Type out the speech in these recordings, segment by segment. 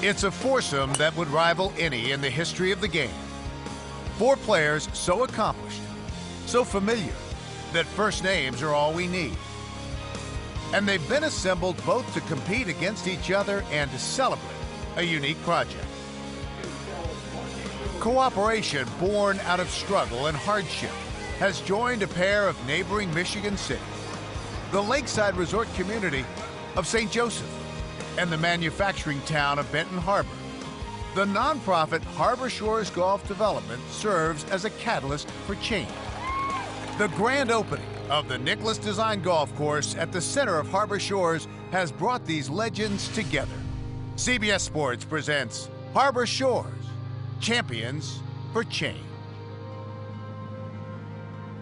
It's a foursome that would rival any in the history of the game. 4 players so accomplished, so familiar, that first names are all we need. And they've been assembled both to compete against each other and to celebrate a unique project. Cooperation born out of struggle and hardship has joined a pair of neighboring Michigan cities, the lakeside resort community of St. Joseph and the manufacturing town of Benton Harbor. The nonprofit Harbor Shores Golf Development serves as a catalyst for change. The grand opening of the Nicklaus Design Golf Course at the center of Harbor Shores has brought these legends together. CBS Sports presents Harbor Shores, Champions for Change.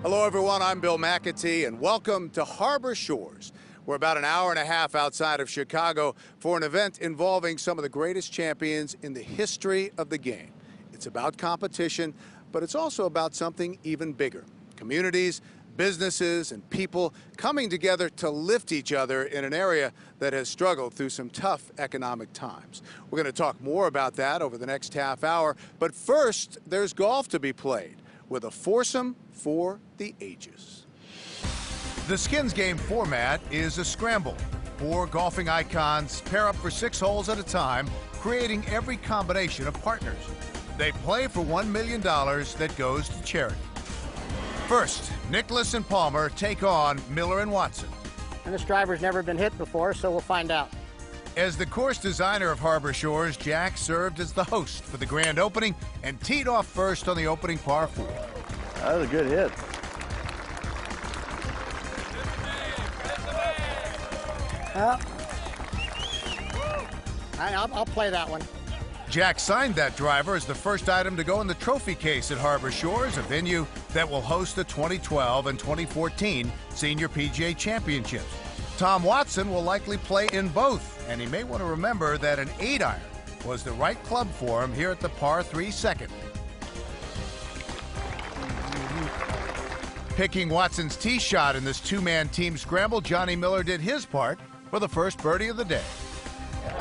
Hello, everyone. I'm Bill McAtee, and welcome to Harbor Shores. We're about an hour and a half outside of Chicago for an event involving some of the greatest champions in the history of the game. It's about competition, but it's also about something even bigger. Communities, businesses, and people coming together to lift each other in an area that has struggled through some tough economic times. We're going to talk more about that over the next half hour, but first, there's golf to be played with a foursome for the ages. The Skins game format is a scramble. 4 golfing icons pair up for 6 holes at a time, creating every combination of partners. They play for $1 million that goes to charity. First, Nicklaus and Palmer take on Miller and Watson. And this driver's never been hit before, so we'll find out. As the course designer of Harbor Shores, Jack served as the host for the grand opening and teed off first on the opening par 4. That was a good hit. I'll play that one. Jack signed that driver as the first item to go in the trophy case at Harbor Shores, a venue that will host the 2012 and 2014 Senior PGA Championships. Tom Watson will likely play in both, and he may want to remember that an 8-iron was the right club for him here at the par 3 second. Picking Watson's tee shot in this 2-man team scramble, Johnny Miller did his part for the first birdie of the day.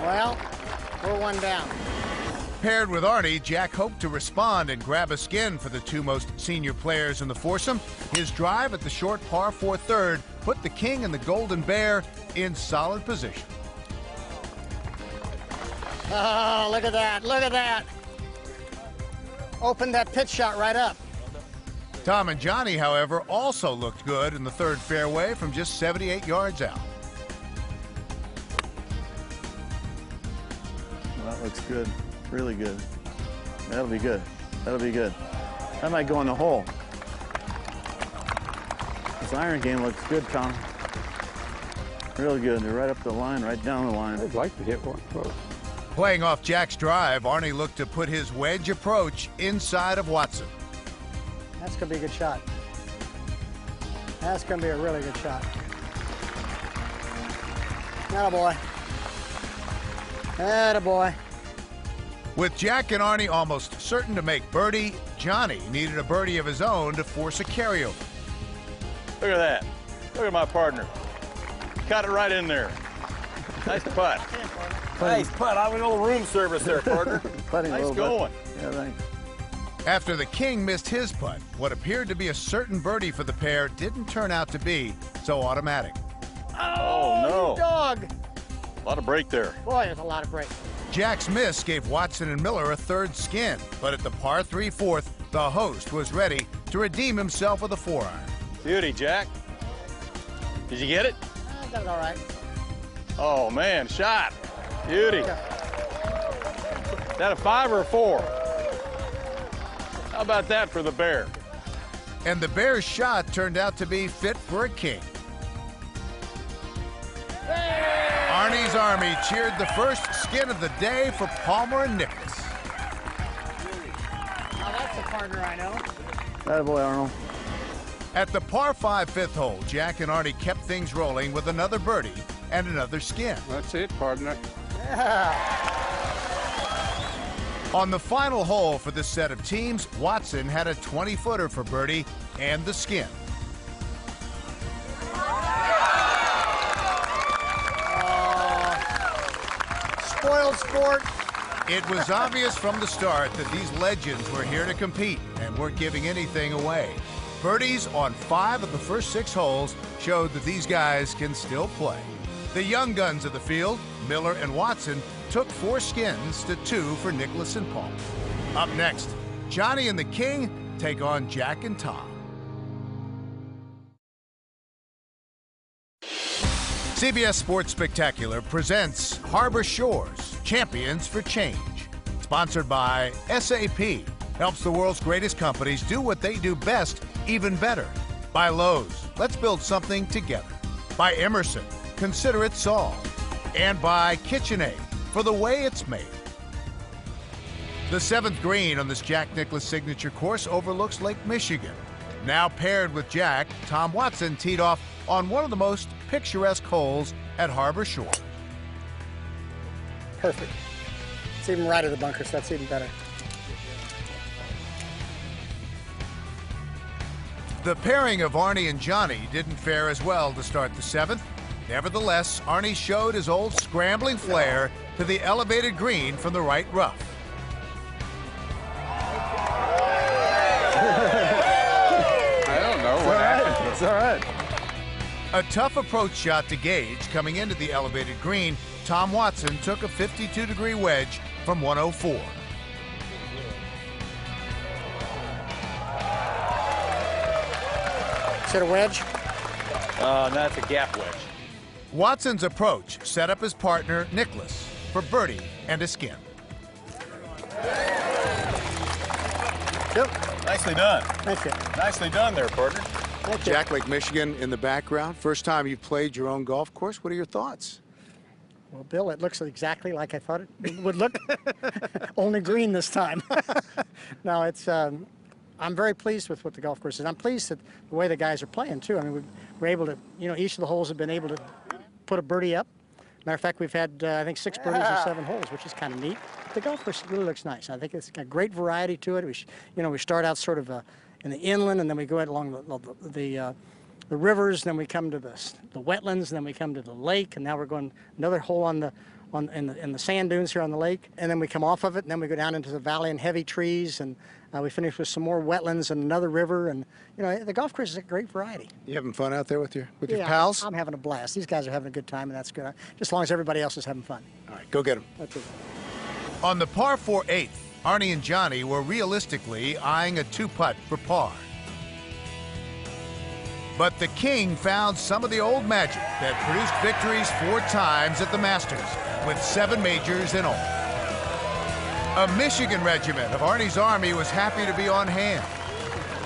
Well, we're 1 down. Paired with Arnie, Jack hoped to respond and grab a skin for the 2 most senior players in the foursome. His drive at the short par 4 third put the King and the Golden Bear in solid position. Oh, look at that, look at that. Opened that pitch shot right up. Tom and Johnny, however, also looked good in the 3rd fairway from just 78 yards out. Well, that looks good. Really good. That'll be good. That'll be good. That might go in the hole. This iron game looks good, Tom. Really good. They're right up the line, right down the line. I'd like to hit one close. Playing off Jack's drive, Arnie looked to put his wedge approach inside of Watson. That's going to be a good shot. That's going to be a really good shot. Attaboy. Attaboy. With Jack and Arnie almost certain to make birdie, Johnny needed a birdie of his own to force a carryover. Look at that. Look at my partner. Caught it right in there. Nice putt. Nice putt. I'm in a little room service there, partner. Nice going. Yeah, thanks. After the King missed his putt, what appeared to be a certain birdie for the pair didn't turn out to be so automatic. Oh, no. You dog. A lot of break there. Boy, there's a lot of break. Jack's miss gave Watson and Miller a 3rd skin, but at the par 3 4th, the host was ready to redeem himself with a 4-iron. Beauty, Jack. Did you get it? I got it all right. Oh, man, shot. Beauty. Is that a 5 or a 4? How about that for the Bear? And the Bear's shot turned out to be fit for a king. Arnie's Army cheered the first skin of the day for Palmer and Nicklaus. Now that's a partner I know. Attaboy, Arnold. At the par 5 5th hole, Jack and Arnie kept things rolling with another birdie and another skin. That's it, partner. Yeah. On the final hole for this set of teams, Watson had a 20-footer for birdie and the skin. Spoiled sport. It was obvious from the start that these legends were here to compete and weren't giving anything away. Birdies on 5 of the first 6 holes showed that these guys can still play. The young guns of the field, Miller and Watson, took 4 skins to 2 for Nicklaus and Palmer. Up next, Johnny and the King take on Jack and Tom. CBS Sports Spectacular presents Harbor Shores, Champions for Change. Sponsored by SAP, helps the world's greatest companies do what they do best, even better. By Lowe's, let's build something together. By Emerson, consider it solved. And by KitchenAid, for the way it's made. The 7th green on this Jack Nicklaus signature course overlooks Lake Michigan. Now paired with Jack, Tom Watson teed off on one of the most picturesque holes at Harbor Shore. Perfect. It's even right of the bunker, so that's even better. The pairing of Arnie and Johnny didn't fare as well to start the 7th. Nevertheless, Arnie showed his old scrambling flair to the elevated green from the right rough. I don't know what happened. It's all right. A tough approach shot to gauge coming into the elevated green. Tom Watson took a 52-degree wedge from 104. Is it a wedge? That's a gap wedge. Watson's approach set up his partner, Nicklaus, for birdie and a skin. Yep. Nicely done. Thank you. Nicely done there, partner. Thank you. Jack, Lake Michigan in the background. First time you've played your own golf course. What are your thoughts? Well, Bill, it looks exactly like I thought it would look. Only green this time. No, it's. I'm very pleased with what the golf course is. I'm pleased at the way the guys are playing too. I mean, we're able to. Each of the holes have been able to put a birdie up. Matter of fact, we've had I think 6 birdies in 7 holes, which is kind of neat. The golf course really looks nice. I think it's got great variety to it. We start out sort of in the inland, and then we go out along the rivers, then we come to the wetlands, then we come to the lake, and now we're going another hole in the sand dunes here on the lake, and then we come off of it, and then we go down into the valley and heavy trees, and we finish with some more wetlands and another river, and the golf course is a great variety. You having fun out there with your pals? I'm having a blast. These guys are having a good time, and that's good. Just as long as everybody else is having fun. All right, go get them. That's it. On the par 4 8th, Arnie and Johnny were realistically eyeing a 2-putt for par. But the King found some of the old magic that produced victories 4 times at the Masters, with 7 majors in all. A Michigan regiment of Arnie's Army was happy to be on hand.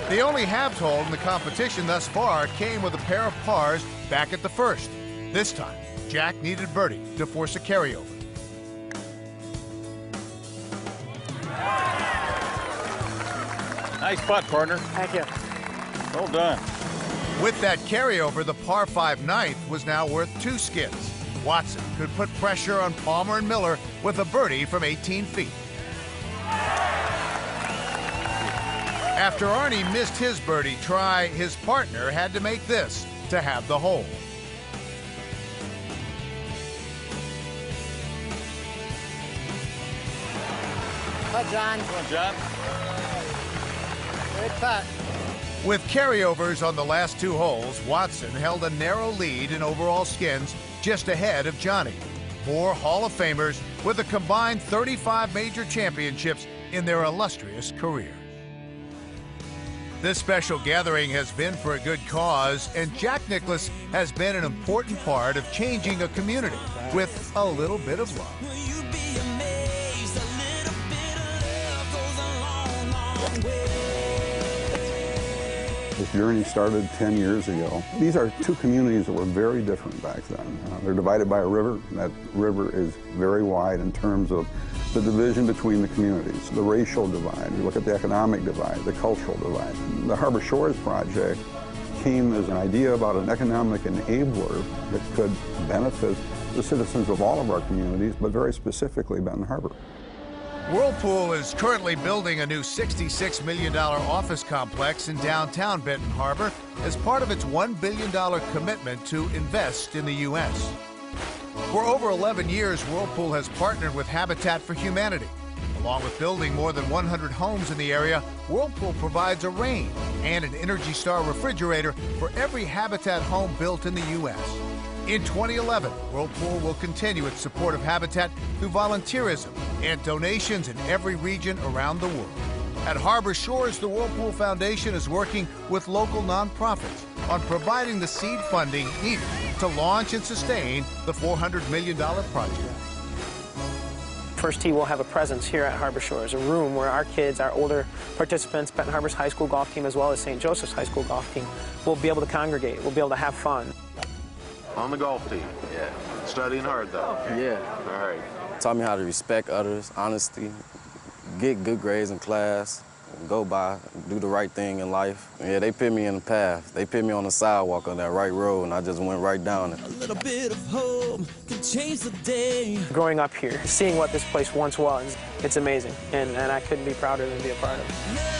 The only halved hole in the competition thus far came with a pair of pars back at the first. This time, Jack needed birdie to force a carryover. Nice putt, partner. Thank you. Well done. With that carryover, the par 5 ninth was now worth 2 skins. Watson could put pressure on Palmer and Miller with a birdie from 18 feet. After Arnie missed his birdie try, his partner had to make this to have the hole. Putt, John. Come on, John. Good putt. With carryovers on the last 2 holes, Watson held a narrow lead in overall skins, just ahead of Johnny. 4 Hall of Famers with a combined 35 major championships in their illustrious career. This special gathering has been for a good cause, and Jack Nicklaus has been an important part of changing a community with a little bit of love. This journey started 10 years ago. These are 2 communities that were very different back then. They're divided by a river. That river is very wide in terms of the division between the communities, the racial divide. You look at the economic divide, the cultural divide. The Harbor Shores project came as an idea about an economic enabler that could benefit the citizens of all of our communities, but very specifically Benton Harbor. Whirlpool is currently building a new $66 million office complex in downtown Benton Harbor as part of its $1 billion commitment to invest in the U.S. For over 11 years, Whirlpool has partnered with Habitat for Humanity. Along with building more than 100 homes in the area, Whirlpool provides a rain and an Energy Star refrigerator for every Habitat home built in the U.S. In 2011, Whirlpool will continue its support of Habitat through volunteerism and donations in every region around the world. At Harbor Shores, the Whirlpool Foundation is working with local nonprofits on providing the seed funding needed to launch and sustain the $400 million project. First Tee will have a presence here at Harbor Shores, a room where our kids, our older participants, Benton Harbor's high school golf team, as well as St. Joseph's high school golf team, will be able to congregate, will be able to have fun. On the golf team? Yeah. Studying hard, though? Yeah. All right. Taught me how to respect others, honesty, get good grades in class, go by, do the right thing in life. Yeah, they put me in the path. They put me on the sidewalk on that right road, and I just went right down it. A little bit of hope can change the day. Growing up here, seeing what this place once was, it's amazing, and I couldn't be prouder than to be a part of it.